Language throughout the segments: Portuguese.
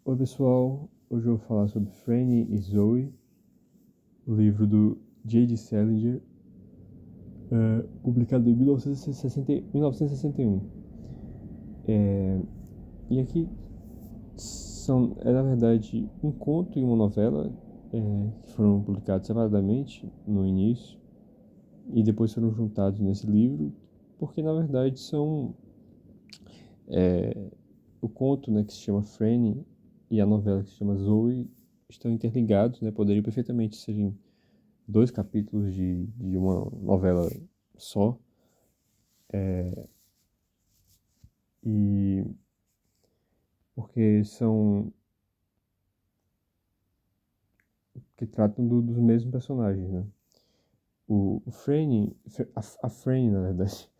Oi pessoal, hoje eu vou falar sobre Franny e Zoe, o livro do J.D. Salinger, publicado em 1961. E aqui é na verdade um conto e uma novela que foram publicados separadamente no início e depois foram juntados nesse livro, porque na verdade são o conto, né, que se chama Franny e a novela que se chama Zoe estão interligados, né, poderiam perfeitamente ser dois capítulos de uma novela só, e porque são que tratam dos mesmos personagens, né? O Franny, a Franny, na verdade,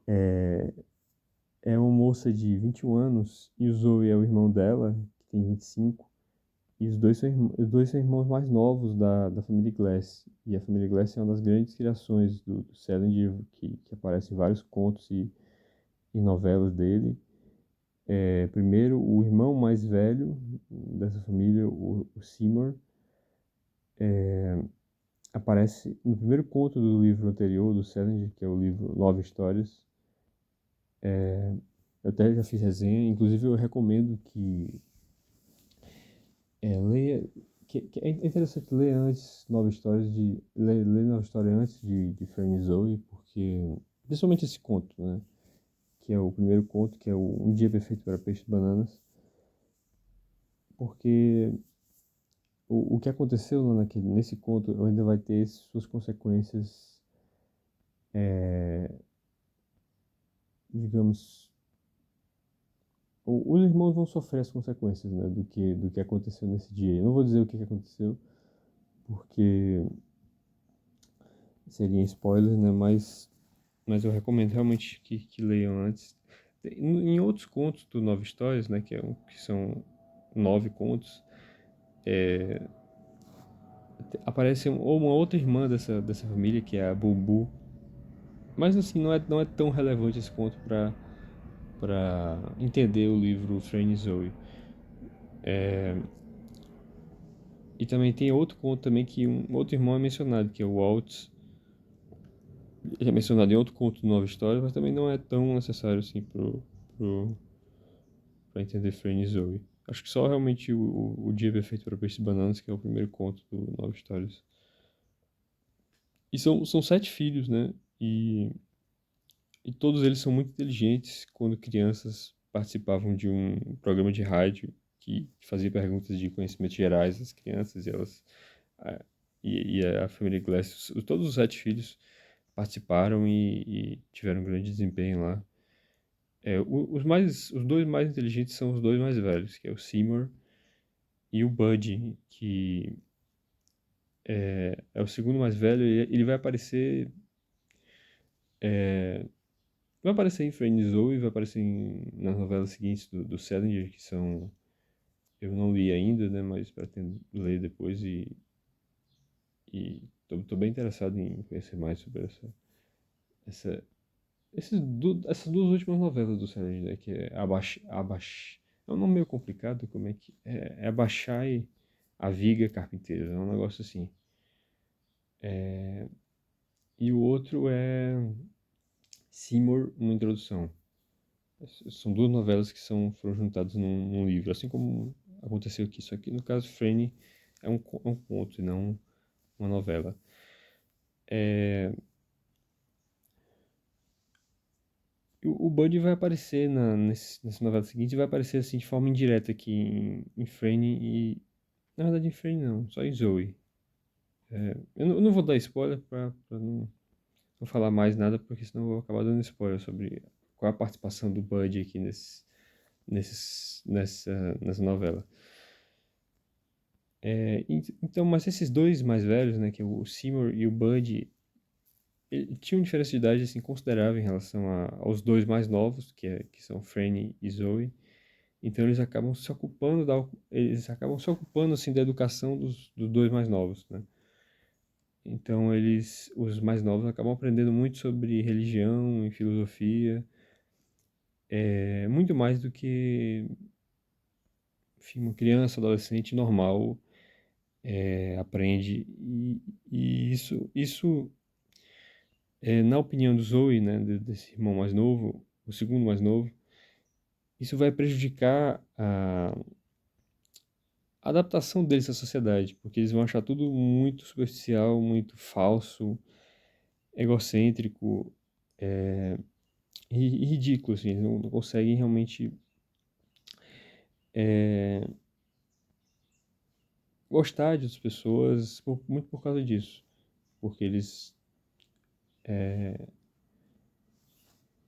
é, é uma moça de 21 anos e o Zoe é o irmão dela, que tem 25, e os dois são irmãos mais novos da família Glass. E a família Glass é uma das grandes criações do Salinger, que aparece em vários contos e novelas dele. Primeiro, o irmão mais velho dessa família, o Seymour, aparece no primeiro conto do livro anterior do Salinger, que é o livro Nove Histórias. Eu até já fiz resenha, inclusive eu recomendo que leia, que é interessante ler antes Nove Histórias, ler Nova História antes de Fern e Zoe, porque, principalmente esse conto, né, que é o primeiro conto, que é o Um Dia Perfeito para Peixes e Bananas, porque o que aconteceu lá nesse conto ainda vai ter suas consequências, digamos, os irmãos vão sofrer as consequências, né, do que aconteceu nesse dia. Eu não vou dizer o que aconteceu, porque seria spoiler, né, mas eu recomendo realmente que leiam antes. Em outros contos do Nove Histórias, né, que são 9 contos, aparece uma outra irmã dessa família, que é a Bubu. Mas assim, não é tão relevante esse conto para entender o livro Fran e Zoe. E também tem outro conto também que um outro irmão é mencionado, que é o Waltz. Ele é mencionado em outro conto do Nova História, mas também não é tão necessário assim pro, pra entender Fran e Zoe. Acho que só realmente o Dia Perfeito para Peixes e Bananas, que é o primeiro conto do Nova Histórias. E são 7 filhos, né? E todos eles são muito inteligentes. Quando crianças participavam de um programa de rádio que fazia perguntas de conhecimentos gerais às crianças, e elas a, e a família Glass, todos os 7 filhos participaram e tiveram um grande desempenho lá. Os dois mais inteligentes são os dois mais velhos, que é o Seymour e o Buddy, que é o segundo mais velho. E ele vai aparecer em Friends Zoe, vai aparecer nas novelas seguintes do Salinger, que são, eu não li ainda, né, mas pretendo ler depois, e tô bem interessado em conhecer mais sobre essa, essas duas últimas novelas do Salinger, né, que é é um nome meio complicado. Como é que é Abaixai a Viga Carpinteiro, é um negócio assim. E o outro é Seymour, uma introdução. São duas novelas que foram juntadas num livro, assim como aconteceu aqui. Só que no caso, Franny é um conto e não uma novela. O Buddy vai aparecer nessa novela seguinte, e vai aparecer assim de forma indireta aqui em Franny e. Na verdade, em Franny não, só em Zoe. Eu não vou dar spoiler pra não falar mais nada, porque senão eu vou acabar dando spoiler sobre qual é a participação do Buddy aqui nessa novela. Então, mas esses dois mais velhos, né, que é o Seymour e o Buddy, tinham diferença de idade assim, considerável em relação aos dois mais novos, que são Franny e Zoe. Então eles acabam se ocupando assim da educação dos dois mais novos, né? Então os mais novos acabam aprendendo muito sobre religião e filosofia, muito mais do que enfim, uma criança, adolescente normal aprende. E isso na opinião do Zoe, né, desse irmão mais novo, o segundo mais novo, isso vai prejudicar a adaptação deles à sociedade, porque eles vão achar tudo muito superficial, muito falso, egocêntrico, e ridículo, assim, eles não conseguem realmente é, gostar de outras pessoas muito por causa disso, porque eles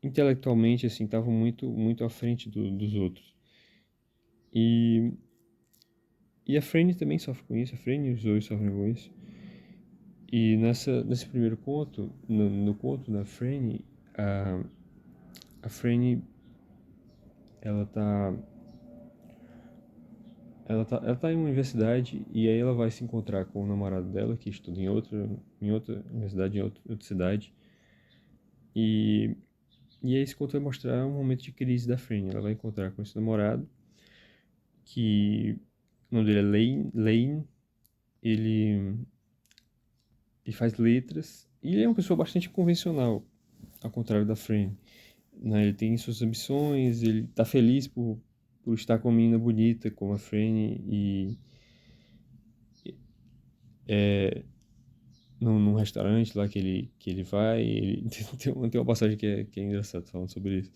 intelectualmente assim estavam muito à frente dos outros. E, e a Franny também sofre com isso, a Franny e os dois sofrem com isso. E nesse primeiro conto, no conto da Franny, a Franny, ela tá, ela tá em uma universidade e aí ela vai se encontrar com o namorado dela, que estuda em outra universidade, em outra cidade. E, e aí esse conto vai mostrar um momento de crise da Franny. Ela vai encontrar com esse namorado, que o nome dele é Lane. Ele, ele faz letras e ele é uma pessoa bastante convencional, ao contrário da Franny, né? Ele tem suas ambições, ele tá feliz por estar com uma menina bonita como a Franny e num restaurante lá que ele vai, ele, tem uma passagem que é engraçada falando sobre isso.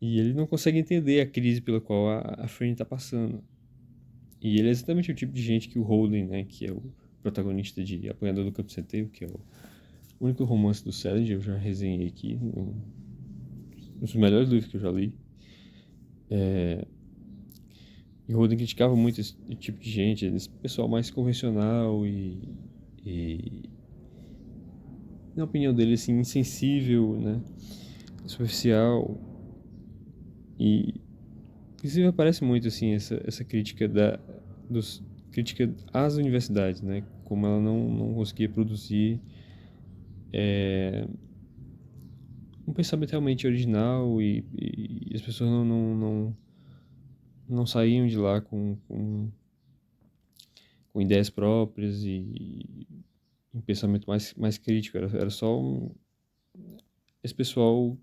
E ele não consegue entender a crise pela qual a Franny está passando. E ele é exatamente o tipo de gente que o Holden, né, que é o protagonista de Apanhador do Campo Centeio, que é o único romance do Salinger, eu já resenhei aqui, um dos melhores livros que eu já li. E o Holden criticava muito esse tipo de gente, esse pessoal mais convencional e na opinião dele, assim, insensível, né, superficial. E inclusive aparece muito, assim, essa crítica crítica às universidades, né, como ela não conseguia produzir um pensamento realmente original e as pessoas não saíam de lá com ideias próprias e um pensamento mais crítico. Era só esse pessoal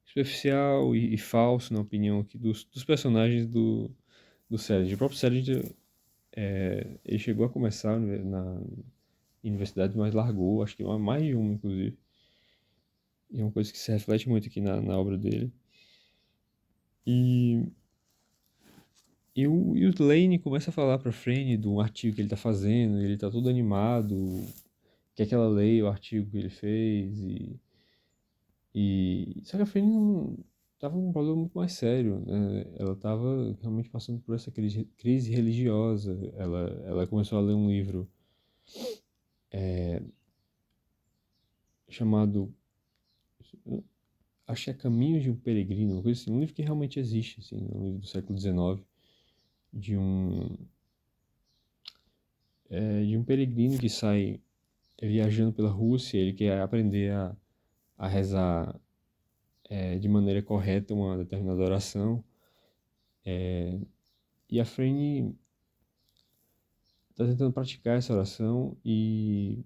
superficial e falso, na opinião aqui, dos personagens do Salinger. O próprio Salinger, ele chegou a começar na universidade, mas largou, acho que mais de uma, inclusive. E é uma coisa que se reflete muito aqui na obra dele. E e o Lane começa a falar pra Franny de um artigo que ele tá fazendo, ele tá todo animado, quer que ela leia o artigo que ele fez, só que a Franny não tava com um problema muito mais sério, né? Ela tava realmente passando por essa crise religiosa. Ela começou a ler um livro chamado, acho que é Caminhos de um Peregrino, uma coisa assim, um livro que realmente existe, assim, um livro do século XIX, de um, de um peregrino que sai viajando pela Rússia. Ele quer aprender a rezar de maneira correta uma determinada oração. E a Frane está tentando praticar essa oração e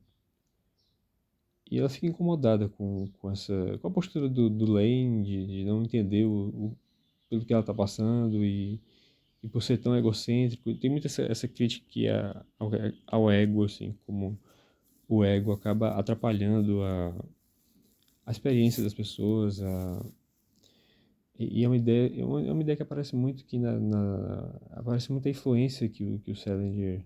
ela fica incomodada com a postura do Lane, de não entender pelo que ela está passando e por ser tão egocêntrico. Tem muito essa crítica que ao ego, assim, como o ego acaba atrapalhando a experiência das pessoas. E é uma ideia que aparece muito aqui aparece muita influência que o Salinger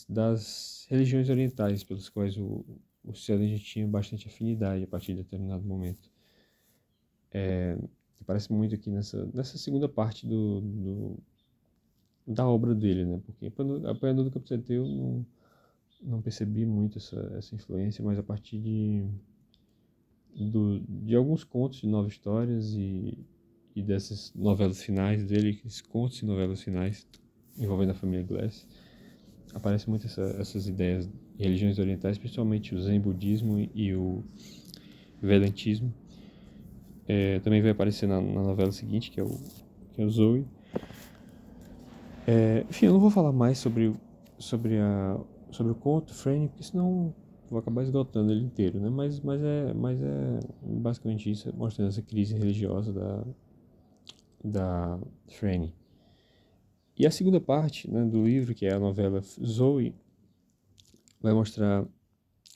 das religiões orientais, pelas quais o Salinger tinha bastante afinidade a partir de determinado momento. Aparece muito aqui nessa segunda parte da obra dele, né? Porque Apanhador do Campo Centeio eu não percebi muito essa influência, mas a partir de alguns contos de Nova Histórias e dessas novelas finais dele, esses contos e novelas finais envolvendo a família Glass, aparecem muito essas ideias de religiões orientais, principalmente o Zen budismo e o Vedantismo. Também vai aparecer na novela seguinte, que é o Zoe. Enfim, eu não vou falar mais sobre, sobre o conto Franny, porque senão vou acabar esgotando ele inteiro, né? Mas é basicamente isso, mostrando essa crise religiosa da Franny. E a segunda parte, né, do livro, que é a novela Zoe, vai mostrar,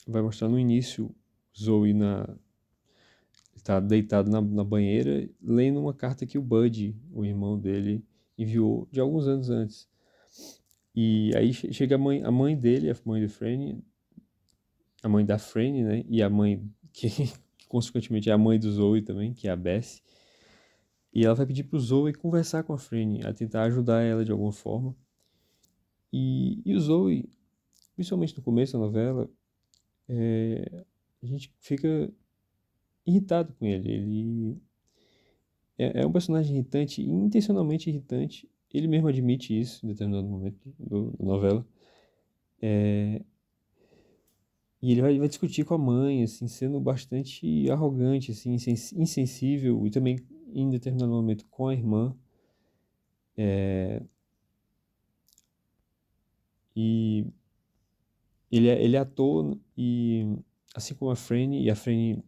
vai mostrar no início Zoe tá deitado na banheira, lendo uma carta que o Bud, o irmão dele, enviou de alguns anos antes. E aí chega a mãe dele, a mãe do Franny, a mãe da Franny, né? E a mãe que consequentemente é a mãe do Zoe também, que é a Bessie. E ela vai pedir pro Zoe conversar com a Franny, a tentar ajudar ela de alguma forma. E o Zoe, principalmente no começo da novela, a gente fica irritado com ele. Ele é um personagem irritante, intencionalmente irritante. Ele mesmo admite isso em determinado momento da novela. E ele vai discutir com a mãe, assim, sendo bastante arrogante, assim, insensível, e também, em determinado momento, com a irmã. E ele é ator, e assim como a Franny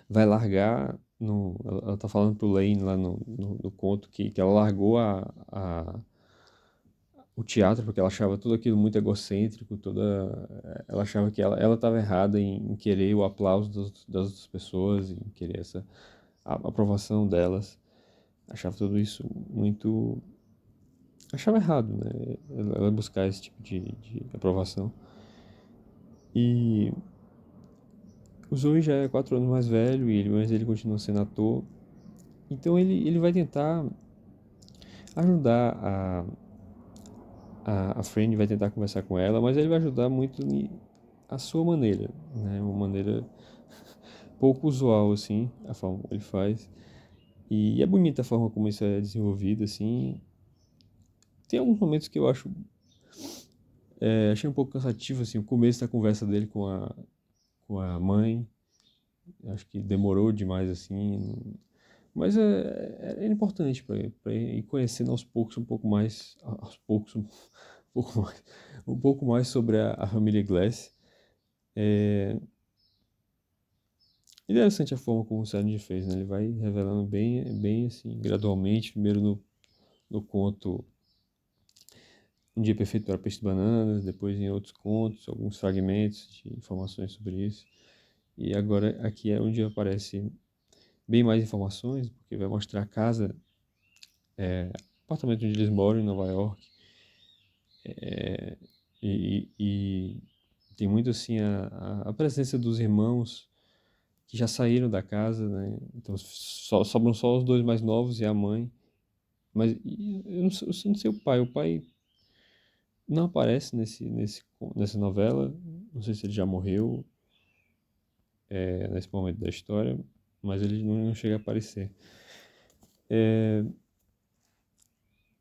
vai largar, ela tá falando pro Lane lá no conto que ela largou o teatro porque ela achava tudo aquilo muito egocêntrico, ela achava que ela estava errada em querer o aplauso das outras pessoas, em querer a aprovação delas. Achava tudo isso muito. Achava errado, né? Ela buscar esse tipo de aprovação. E o Zoe já é 4 anos mais velho, mas ele continua sendo ator. Então ele vai tentar ajudar a Franny, vai tentar conversar com ela, mas ele vai ajudar muito a sua maneira, né? Uma maneira pouco usual, assim, a forma como ele faz. E é bonita a forma como isso é desenvolvido, assim. Tem alguns momentos que eu achei um pouco cansativo, assim, o começo da conversa dele com a mãe. Acho que demorou demais, assim. Mas é importante para ir conhecendo aos poucos, aos poucos, pouco mais, um pouco mais sobre a família Glass. É interessante a forma como o Salinger fez, né? Ele vai revelando bem assim, gradualmente, primeiro no conto Um Dia Perfeito para Peixe de Bananas, depois em outros contos, alguns fragmentos de informações sobre isso. E agora aqui é onde aparece bem mais informações, porque vai mostrar a casa, o apartamento onde eles moram em Nova York. E tem muito assim a presença dos irmãos que já saíram da casa, né? Então sobram só os dois mais novos e a mãe. Mas eu não sei o pai. O pai não aparece nessa novela. Não sei se ele já morreu nesse momento da história, mas ele não chega a aparecer. É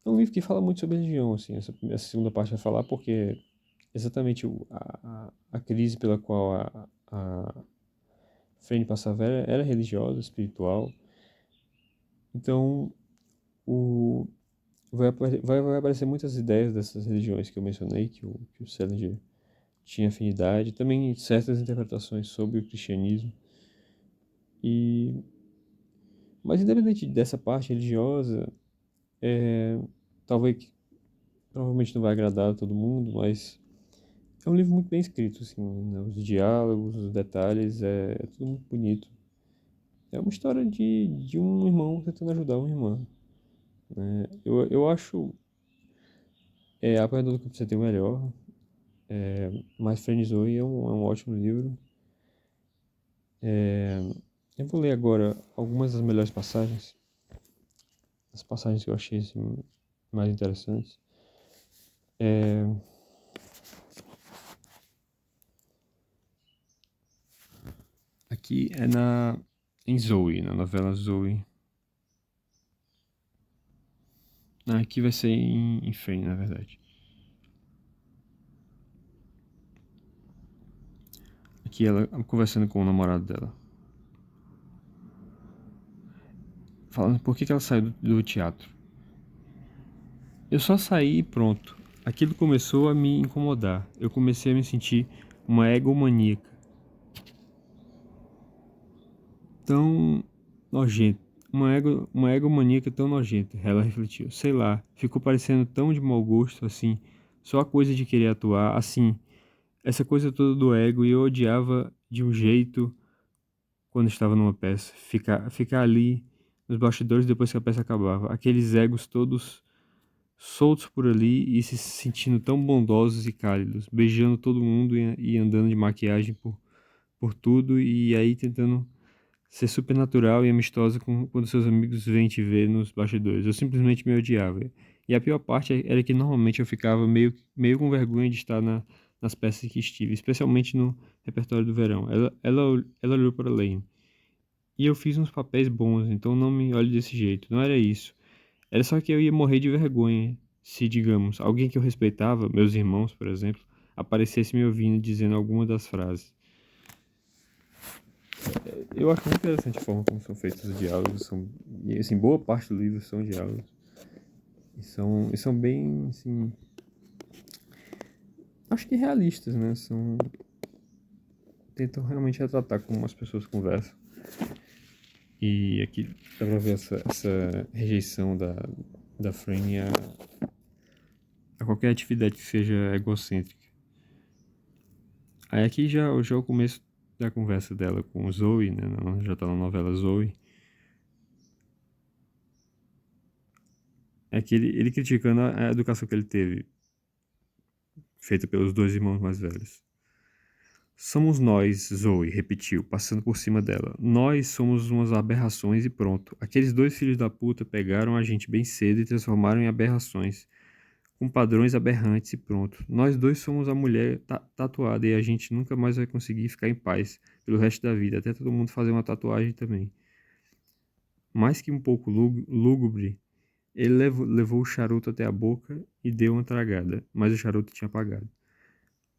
um livro que fala muito sobre religião, assim. Essa segunda parte vai falar porque exatamente a crise pela qual a Frene passava era religiosa, espiritual. Então, o, vai aparecer muitas ideias dessas religiões que eu mencionei, que o Salinger tinha afinidade, também certas interpretações sobre o cristianismo. E, mas independente dessa parte religiosa, é, talvez, provavelmente não vai agradar a todo mundo, mas é um livro muito bem escrito, assim, né? Os diálogos, os detalhes, é tudo muito bonito. É uma história de um irmão tentando ajudar uma irmã, né? Eu acho A Perda do Campo Você Tem o Melhor, mas Friend Zoe é um ótimo livro. Eu vou ler agora algumas das melhores passagens, as passagens que eu achei assim, mais interessantes. É, aqui é em Zoe, na novela Zoe. Não, aqui vai ser em Friend, na verdade. Aqui ela conversando com o namorado dela. falando por que ela saiu do teatro. Eu só saí e pronto. Aquilo começou a me incomodar. Eu comecei a me sentir uma egomaníaca tão nojenta. Uma egomaníaca tão nojenta, ela refletiu. Sei lá, ficou parecendo tão de mau gosto assim. Só a coisa de querer atuar, assim. Essa coisa toda do ego, e eu odiava de um jeito quando estava numa peça. Ficar ali nos bastidores depois que a peça acabava. Aqueles egos todos soltos por ali e se sentindo tão bondosos e cálidos, beijando todo mundo e andando de maquiagem por tudo e aí tentando ser super natural e amistosa quando seus amigos vêm te ver nos bastidores. Eu simplesmente me odiava. E a pior parte era que normalmente eu ficava meio com vergonha de estar nas peças que estive, especialmente no repertório do verão. Ela olhou para Lane. E eu fiz uns papéis bons, então não me olhe desse jeito. Não era isso. Era só que eu ia morrer de vergonha se, digamos, alguém que eu respeitava, meus irmãos, por exemplo, aparecesse me ouvindo dizendo alguma das frases. Eu acho muito interessante a forma como são feitos os diálogos. E, assim, boa parte do livro são diálogos. E são bem, assim, acho que realistas, né? Tentam realmente retratar como as pessoas conversam. E aqui dá pra ver essa rejeição da Franny a qualquer atividade que seja egocêntrica. Aí aqui já é o começo da conversa dela com o Zoe, né? Já tá na novela Zoe. É que ele criticando a educação que ele teve, feita pelos dois irmãos mais velhos. Somos nós, Zoe, repetiu, passando por cima dela. Nós somos umas aberrações e pronto. Aqueles dois filhos da puta pegaram a gente bem cedo e transformaram em aberrações, com padrões aberrantes e pronto. Nós dois somos a mulher tatuada e a gente nunca mais vai conseguir ficar em paz pelo resto da vida, até todo mundo fazer uma tatuagem também. Mais que um pouco lúgubre, ele levou o charuto até a boca e deu uma tragada, mas o charuto tinha apagado.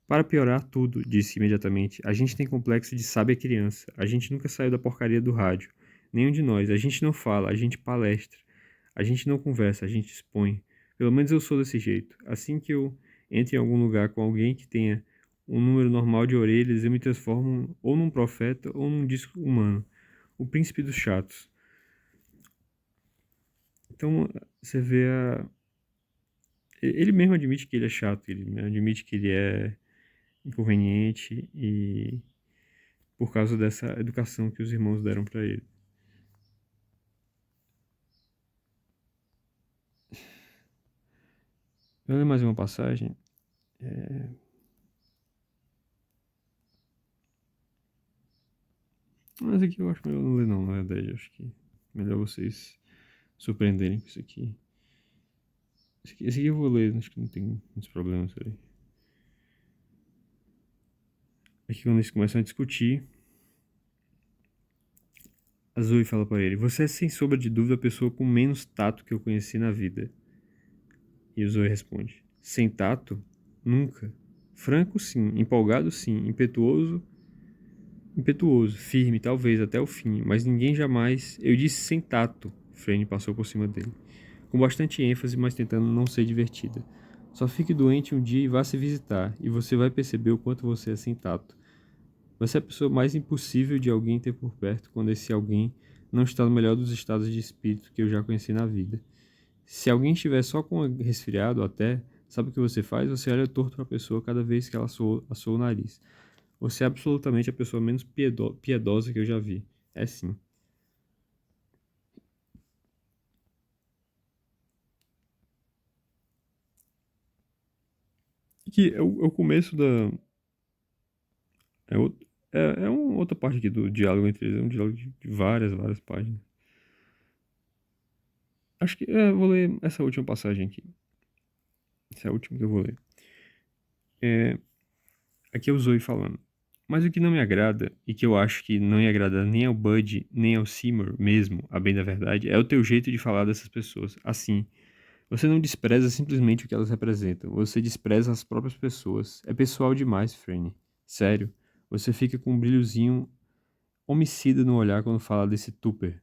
Para piorar tudo, disse imediatamente, a gente tem complexo de sábia criança. A gente nunca saiu da porcaria do rádio. Nenhum de nós. A gente não fala, a gente palestra. A gente não conversa, a gente expõe. Pelo menos eu sou desse jeito. Assim que eu entro em algum lugar com alguém que tenha um número normal de orelhas, eu me transformo ou num profeta ou num disco humano. O príncipe dos chatos. Então, você vê ele mesmo admite que ele é chato, ele mesmo admite que ele é inconveniente e por causa dessa educação que os irmãos deram para ele. Eu ler mais uma passagem. Mas aqui eu acho melhor não ler não, na verdade. Eu acho que é melhor vocês surpreenderem com isso aqui. Esse aqui eu vou ler, acho que não tem muitos problemas aí. Aqui quando eles começam a discutir, a Zoe fala para ele, você é sem sombra de dúvida a pessoa com menos tato que eu conheci na vida. E o Zoe responde, sem tato? Nunca. Franco sim, empolgado sim, impetuoso, firme, talvez até o fim, mas ninguém jamais. Eu disse sem tato. Frane passou por cima dele, com bastante ênfase, mas tentando não ser divertida. Só fique doente um dia e vá se visitar, e você vai perceber o quanto você é sem tato. Você é a pessoa mais impossível de alguém ter por perto quando esse alguém não está no melhor dos estados de espírito que eu já conheci na vida. Se alguém estiver só com resfriado até, sabe o que você faz? Você olha torto para a pessoa cada vez que ela assou o nariz. Você é absolutamente a pessoa menos piedosa que eu já vi. É sim. Que é o começo da. É uma outra parte aqui do diálogo entre eles. É um diálogo de várias páginas. Acho que. Vou ler essa última passagem aqui. Essa é a última que eu vou ler. É, aqui é o Zoe falando. Mas o que não me agrada, e que eu acho que não ia agradar nem ao Bud, nem ao Seymour mesmo, a bem da verdade, é o teu jeito de falar dessas pessoas. Assim, você não despreza simplesmente o que elas representam, você despreza as próprias pessoas. É pessoal demais, Franny. Sério. Você fica com um brilhozinho homicida no olhar quando fala desse Tupper,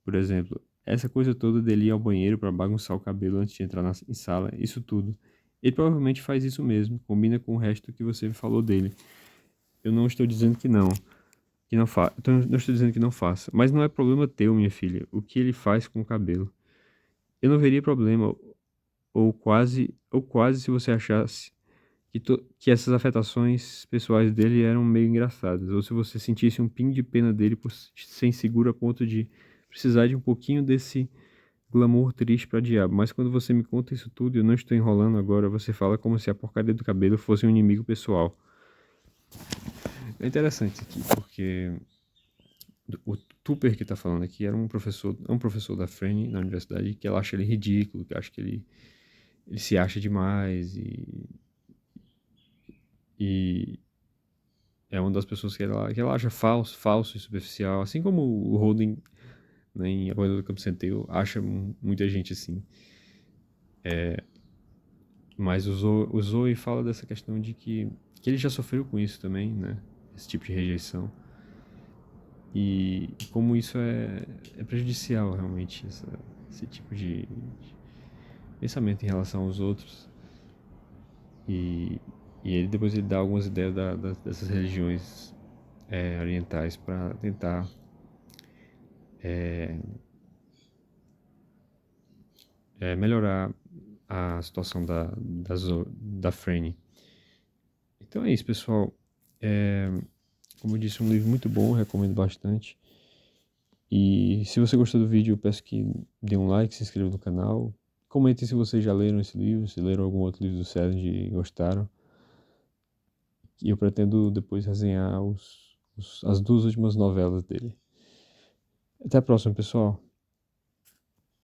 por exemplo. essa coisa toda dele ir ao banheiro pra bagunçar o cabelo antes de entrar em sala, isso tudo. Ele provavelmente faz isso mesmo, combina com o resto que você falou dele. Eu não estou dizendo que não faça. Não estou dizendo que não faça. Mas não é problema teu, minha filha, o que ele faz com o cabelo. Eu não veria problema, ou quase se você achasse que essas afetações pessoais dele eram meio engraçadas, ou se você sentisse um pingo de pena dele por ser inseguro a ponto de precisar de um pouquinho desse glamour triste pra diabo. Mas quando você me conta isso tudo, eu não estou enrolando agora, você fala como se a porcaria do cabelo fosse um inimigo pessoal. É interessante aqui, porque o Tupper que tá falando aqui é um professor da Frene na universidade que ela acha ele ridículo, que acha que ele se acha demais e é uma das pessoas que ela acha falso e superficial, assim como o Holden, né, em A Corrida do Campo Centeio, acha muita gente assim. Mas o Zoe fala dessa questão de que ele já sofreu com isso também, né? Esse tipo de rejeição. E como isso é prejudicial, realmente, esse tipo de pensamento em relação aos outros. E, e ele depois ele dá algumas ideias dessas religiões orientais para tentar melhorar a situação da Franny. Então é isso, pessoal. Como eu disse, é um livro muito bom, recomendo bastante. E se você gostou do vídeo, eu peço que dê um like, se inscreva no canal. Comentem se vocês já leram esse livro, se leram algum outro livro do Selig e gostaram. E eu pretendo depois resenhar as duas últimas novelas dele. Até a próxima, pessoal.